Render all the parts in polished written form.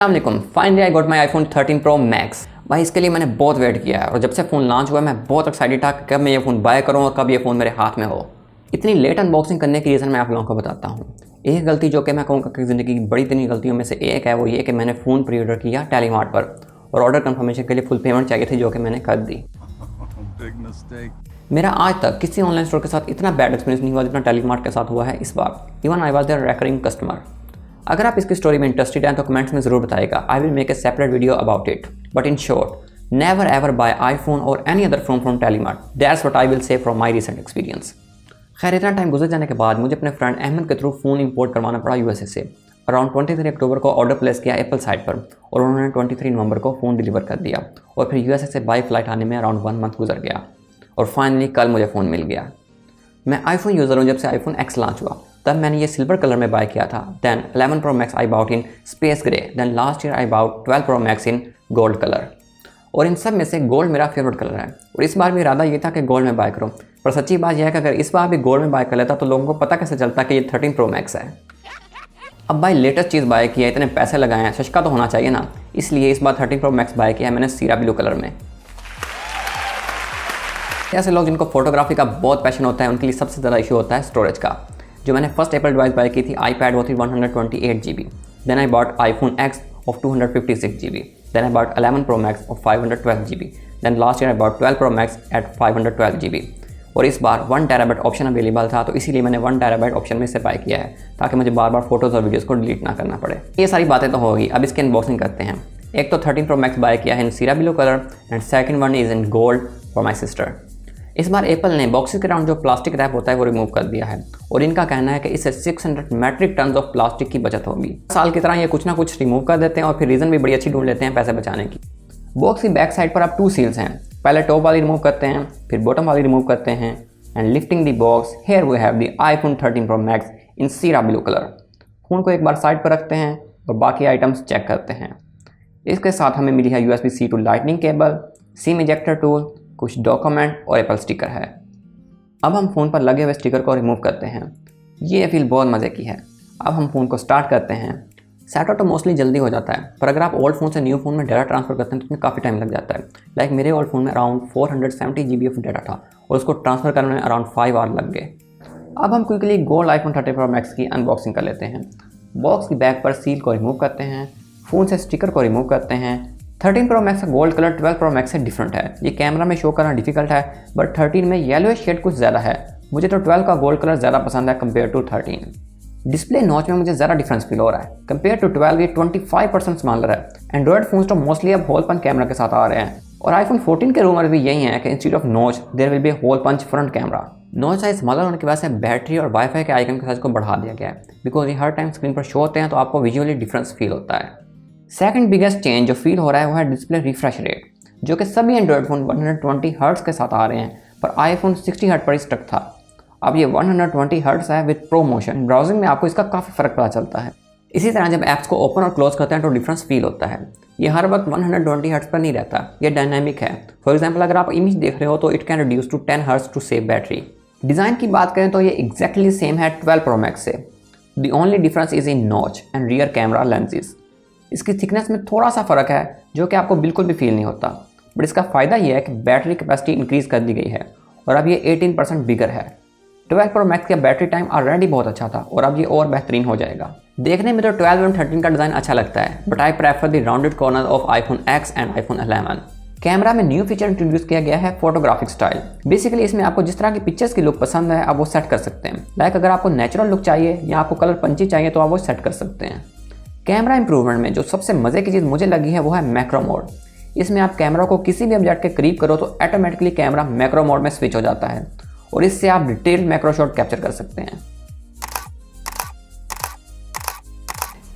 अस्सलामुअलैकुम। Finally I got my iPhone 13 Pro Max। भाई इसके लिए मैंने बहुत वेट किया है और जब से फ़ोन लॉन्च हुआ मैं बहुत एक्साइटेड था कि कब मैं ये फ़ोन बाय करूँ और कब ये फ़ोन मेरे हाथ में हो। इतनी लेट अनबॉक्सिंग करने की रीज़न मैं आप लोगों को बताता हूँ। एक गलती जो कि मैं कहूँगा कि ज़िंदगी की बड़ी इतनी गलतियों में से एक है, वो ये कि मैंने फ़ोन प्री ऑर्डर किया टेलीमार्ट पर और ऑर्डर कन्फर्मेशन के लिए फुल पेमेंट चाहिए थी जो कि मैंने कर दी। मेरा आज तक किसी ऑनलाइन स्टोर के साथ इतना बैड एक्सपीरियंस नहीं हुआ जितना टेलीमार्ट के साथ हुआ है इस बार। Even I was there recurring customer. अगर आप इसकी स्टोरी में इंटरेस्टेड हैं तो कमेंट्स में ज़रूर बताइएगा। I will make a separate video about it. But in short, never ever buy iPhone और any other phone from Telemart. That's what I will say from my recent experience. खैर, इतना time गुजर जाने के बाद मुझे अपने फ्रेंड अहमद के थ्रू फ़ोन इंपोर्ट करवाना पड़ा यूएसए से। अराउंड 23 अक्टूबर को ऑर्डर प्लेस किया एप्पल साइट पर और उन्होंने 23 नवंबर को फ़ोन डिलीवर कर दिया और फिर यूएसए से बाई फ्लाइट आने में अराउंड 1 मंथ गुजर गया और फाइनली कल मुझे फ़ोन मिल गया। मैं आईफोन यूज़र हूँ जब से आईफोन एक्स लॉन्च हुआ, तब मैंने ये सिल्वर कलर में बाय किया था। Then 11 Pro Max I bought in space grey. Then last year I bought 12 Pro Max in gold colour. और इन सब में से गोल्ड मेरा फेवरेट कलर है और इस बार भी इरादा ये था कि गोल्ड में बाय करूँ। पर सच्ची बात यह है कि अगर इस बार भी गोल्ड में बाय कर लेता तो लोगों को पता कैसे चलता कि ये 13 Pro Max है। अब भाई लेटेस्ट चीज़ बाय किया, इतने पैसे लगाए हैं, सस्ता तो होना चाहिए ना, इसलिए इस बार 13 Pro Max बाय किया है मैंने सीरा ब्लू कलर में। ऐसे लोग जिनको फोटोग्राफी का बहुत पैशन होता है उनके लिए सबसे ज़्यादा इशू होता है स्टोरेज का। जो मैंने फर्स्ट एप्पल डिवाइस बाय की थी iPad, वो थी 128 GB। Then I bought iPhone X of 256 GB। Then I bought 11 Pro Max of 512 GB। Then last year I bought 12 Pro Max at 512 GB। और इस बार 1 TB ऑप्शन अवेलेबल था तो इसीलिए मैंने 1 TB ऑप्शन में से बाय किया है ताकि मुझे बार बार फोटोज़ और वीडियोज़ को डिलीट ना करना पड़े। ये सारी बातें तो होगी, अब इसकी अनबॉक्सिंग करते हैं। एक तो 13 Pro Max बाय किया है इन sierra blue colour and second one is in gold for my sister. इस बार एप्पल ने बॉक्सेस के अराउंड जो प्लास्टिक रैप होता है वो रिमूव कर दिया है और इनका कहना है कि इससे 600 मेट्रिक टन ऑफ प्लास्टिक की बचत होगी। साल की तरह ये कुछ ना कुछ रिमूव कर देते हैं और फिर रीज़न भी बड़ी अच्छी ढूंढ लेते हैं पैसे बचाने की। बॉक्स की बैक साइड पर अब 2 सील्स हैं। पहले टॉप वाली रिमूव करते हैं, फिर बॉटम वाली रिमूव करते हैं and lifting the box, here we have the iPhone 13 Pro Max in sierra blue colour. Phone को एक बार साइड पर रखते हैं और बाकी आइटम्स चेक करते हैं। इसके साथ हमें मिली है USB-C to lightning cable, sim ejector tool, कुछ डॉक्यूमेंट और एप्पल स्टिकर है। अब हम फ़ोन पर लगे हुए स्टिकर को रिमूव करते हैं। ये फील बहुत मज़े की है। अब हम फ़ोन को स्टार्ट करते हैं। सेटअप तो मोस्टली जल्दी हो जाता है, पर अगर आप ओल्ड फ़ोन से न्यू फ़ोन में डाटा ट्रांसफ़र करते हैं तो उसमें काफ़ी टाइम लग जाता है। लाइक मेरे ओल्ड फ़ोन में अराउंड 470 GB ऑफ डाटा था और उसको ट्रांसफ़र करने में अराउंड 5 आवर लग गए। अब हम quickly gold iPhone 13 Pro Max की अनबॉक्सिंग कर लेते हैं। बॉक्स की बैक पर सील को रिमूव करते हैं, फ़ोन से स्टिकर को रिमूव करते हैं। 13 Pro Max का गोल्ड कलर 12 Pro Max से डिफरेंट है। ये कैमरा में शो करना डिफिकल्ट है, बट 13 में येलो शेड कुछ ज़्यादा है। मुझे तो 12 का गोल्ड कलर ज़्यादा पसंद है कंपेयर टू 13। डिस्प्ले नॉच में मुझे ज़्यादा डिफरेंस फील हो रहा है। कंपेयर टू 12 ये 25% स्मॉलर है। एंड्रॉयड फोन्स तो मोस्टली अब होल पंच कैमरा के साथ आ रहे हैं और iPhone 14 के रूमर भी यही है कि instead of notch there will be hole punch front camera. Notch size smaller होने की वजह से बैटरी और वाईफाई के आइकन के साइज को बढ़ा दिया गया है बिकॉज ये हर टाइम स्क्रीन पर शो होते हैं तो आपको विजुअली डिफरेंस फील होता है। सेकंड बिगेस्ट चेंज जो फील हो रहा है वो है डिस्प्ले रिफ्रेश रेट, जो कि सभी एंड्रॉयड फ़ोन 120 हर्ट्ज़ के साथ आ रहे हैं पर iPhone 60 हर्ट्ज़ पर ही स्टक था। अब ये 120 हर्ट्ज़ है विद प्रो मोशन। ब्राउजिंग में आपको इसका काफ़ी फ़र्क पता चलता है। इसी तरह जब ऐप्स को ओपन और क्लोज करते हैं तो डिफरेंस फील होता है। ये हर वक्त 120 हर्ट्ज़ पर नहीं रहता, ये डायनामिक है। फॉर एग्जाम्पल अगर आप इमेज देख रहे हो तो it can reduce to 10 hertz to save battery. Design की बात करें तो ये एग्जैक्टली सेम है 12 Pro Max से। The only difference is in notch and rear camera lenses. इसकी थिकनेस में थोड़ा सा फ़र्क है जो कि आपको बिल्कुल भी फील नहीं होता, बट इसका फ़ायदा यह है कि बैटरी कैपेसिटी इंक्रीज़ कर दी गई है और अब ये 18% बिगर है। 12 Pro Max का बैटरी टाइम ऑलरेडी बहुत अच्छा था और अब ये और बेहतरीन हो जाएगा। देखने में तो 12 और 13 का डिज़ाइन अच्छा लगता है, but I prefer the rounded corner of iPhone X and iPhone 11। Camera में न्यू फीचर इंट्रोड्यूस किया गया है फोटोग्राफिक स्टाइल। बेसिकली इसमें आपको जिस तरह की पिक्चर्स की लुक पसंद है आप वो सेट कर सकते हैं। लाइक अगर आपको नेचुरल लुक चाहिए या आपको कलर पंची चाहिए तो आप वो सेट कर सकते हैं। कैमरा इंप्रूवमेंट में जो सबसे मज़े की चीज़ मुझे लगी है वो है मैक्रो मोड। इसमें आप कैमरा को किसी भी ऑब्जेक्ट के करीब करो तो ऑटोमेटिकली कैमरा मैक्रो मोड में स्विच हो जाता है और इससे आप डिटेल्ड मैक्रो शॉट कैप्चर कर सकते हैं।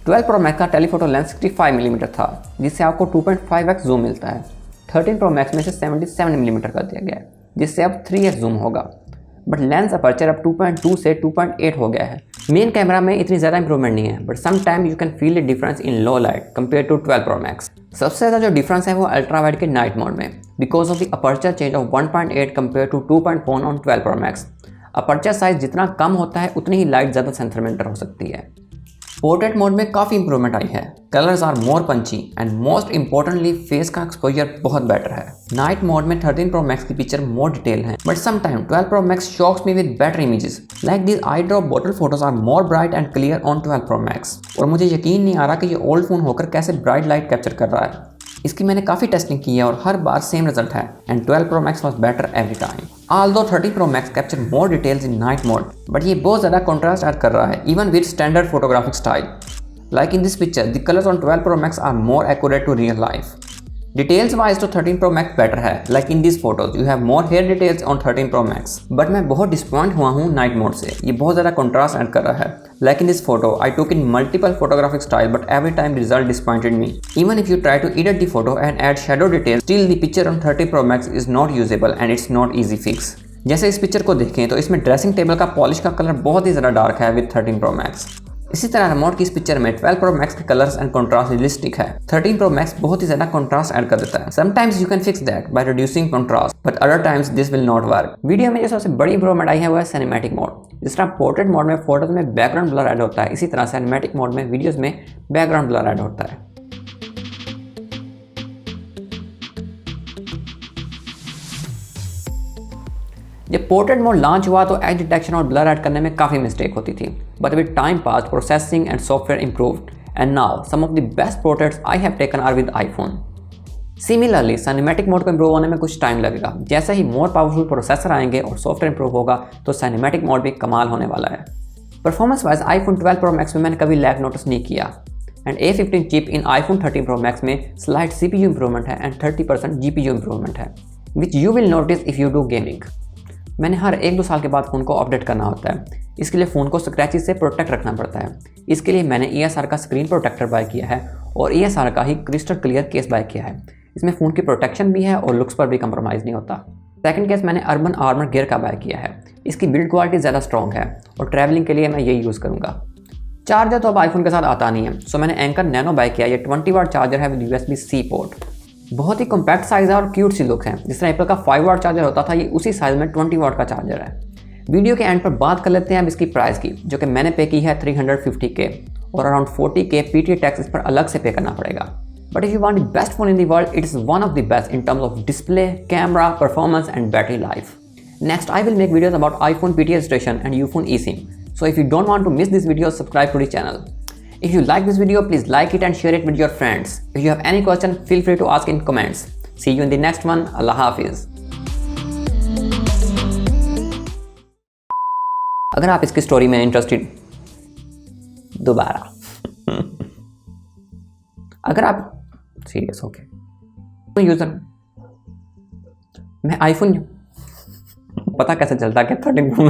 12 Pro Max का टेलीफोटो लेंस 65 मिलीमीटर था जिससे आपको 2.5x जूम मिलता है। 13 Pro Max में से 77 मिलीमीटर कर दिया गया है जिससे अब 3x जूम होगा, बट लेंस अपर्चर अब 2.2 से 2.8 हो गया है। मेन कैमरा में इतनी ज़्यादा इंप्रूवमेंट नहीं है, but some time you can feel the difference in low light compare to 12 Pro Max। सबसे ज़्यादा जो डिफरेंस है वो अल्ट्रा वाइड के नाइट मोड में because of the aperture change of 1.8 compare to 2.1 on 12 Pro Max। Aperture size जितना कम होता है उतनी ही लाइट ज़्यादा सेंसर में एंटर हो सकती है। पोर्ट्रेट मोड में काफ़ी इंप्रूवमेंट आई है, colours are more punchy and most importantly face का एक्सपोजर बहुत बेटर है। नाइट मोड में 13 Pro Max की पिक्चर मोर डिटेल है, but sometime 12 Pro Max shocks me with better images like this I drop bottle photos are more bright and clear on 12 Pro Max। और मुझे यकीन नहीं आ रहा कि ये ओल्ड फोन होकर कैसे ब्राइट लाइट कैप्चर कर रहा है। इसकी मैंने काफ़ी टेस्टिंग की है और हर बार सेम रिजल्ट है and 12 Pro Max was better every time. Although 13 Pro Max capture more details in night mode, but ये बहुत ज़्यादा contrast ऐड कर रहा है even with standard photographic style. Like in this picture, the colors on 12 Pro Max are more accurate to real life. Details wise तो 13 Pro Max better है, like in these photos you have more hair details on 13 Pro Max. But मैं बहुत disappoint हुआ हूँ night mode से, ये बहुत ज़्यादा contrast ऐड कर रहा है. Like in this photo, I took in multiple photographic style, but every time the result disappointed me. Even if you try to edit the photo and add shadow details, still the picture on 30 Pro Max is not usable and it's not easy fix. जैसे इस picture को देखें तो इसमें dressing table का polish का colour बहुत ही ज़्यादा डार्क है विद 13 Pro Max. इसी तरह रिमोट की इस पिक्चर में 12 Pro Max के कलर्स एंड कंट्रास्ट रियलिस्टिक है। 13 Pro Max बहुत ही ज्यादा कंट्रास्ट ऐड कर देता है। Sometimes you can fix that by reducing contrast, but other times this will not work. Video में जो सबसे बड़ी इंप्रूवमेंट आई है वो है सिनेमैटिक मोड। जिस तरह पोर्ट्रेट मोड में फोटोज में बैकग्राउंड ब्लर ऐड होता है, इसी तरह सिनेमैटिक मोड में वीडियोज में बैकग्राउंड ब्लर ऐड होता है। जब पोर्ट्रेट मोड लॉन्च हुआ तो एज डिटेक्शन और ब्लर ऐड करने में काफ़ी मिस्टेक होती थी, but with time pass processing and software improved and now some of the best portraits I have taken are with iPhone. Similarly cinematic mode को improve होने में कुछ टाइम लगेगा। जैसे ही मोर पावरफुल प्रोसेसर आएंगे और सॉफ्टवेयर इम्प्रूव होगा तो सिनेमैटिक मोड भी कमाल होने वाला है। Performance wise iPhone 12 Pro Max में मैंने कभी लैग नोटिस नहीं किया and A15 chip in iPhone 13 Pro Max में स्लाइट CPU इंप्रूवमेंट है एंड 30% GPU इंप्रूवमेंट है, which you will notice if you do gaming. मैंने हर 1-2 साल के बाद फ़ोन को अपडेट करना होता है, इसके लिए फ़ोन को स्क्रैचेस से प्रोटेक्ट रखना पड़ता है। इसके लिए मैंने ESR का स्क्रीन प्रोटेक्टर बाय किया है और ESR का ही क्रिस्टल क्लियर केस बाय किया है। इसमें फ़ोन की प्रोटेक्शन भी है और लुक्स पर भी कंप्रोमाइज़ नहीं होता। सेकंड केस मैंने अर्बन आर्मर गियर का बाय किया है। इसकी बिल्ड क्वालिटी ज़्यादा स्ट्रॉन्ग है और ट्रैवलिंग के लिए मैं यही यूज़ करूँगा। चार्जर तो अब आईफोन के साथ आता नहीं है, सो मैंने एंकर नैनो बाय किया। ये 20 वाट चार्जर है विद USB-C पोर्ट। बहुत ही कॉम्पैक्ट साइज़ है और क्यूट सी लुक है। जिस तरह एप्पल का 5 वाट चार्जर होता था, ये उसी साइज़ में 20 वाट का चार्जर है। वीडियो के एंड पर बात कर लेते हैं अब इसकी प्राइस की, जो कि मैंने पे की है 350K और अराउंड 40K PTA टैक्स इस पर अलग से पे करना पड़ेगा। But if you want the best phone in the world, it is one of the best in terms of display, camera, performance and battery life. Next I will make videos about iPhone PTA registration and UPhone eSIM. So if you don't want to miss this video, subscribe to the channel. If you like this video, please like it and share it with your friends. If you have any question, feel free to ask in comments. See you in the next one. Allah Hafiz. अगर आप इसकी story में interested, दोबारा अगर आप serious हो के user, मैं आईफोन पता कैसे चलता है कि 13 Pro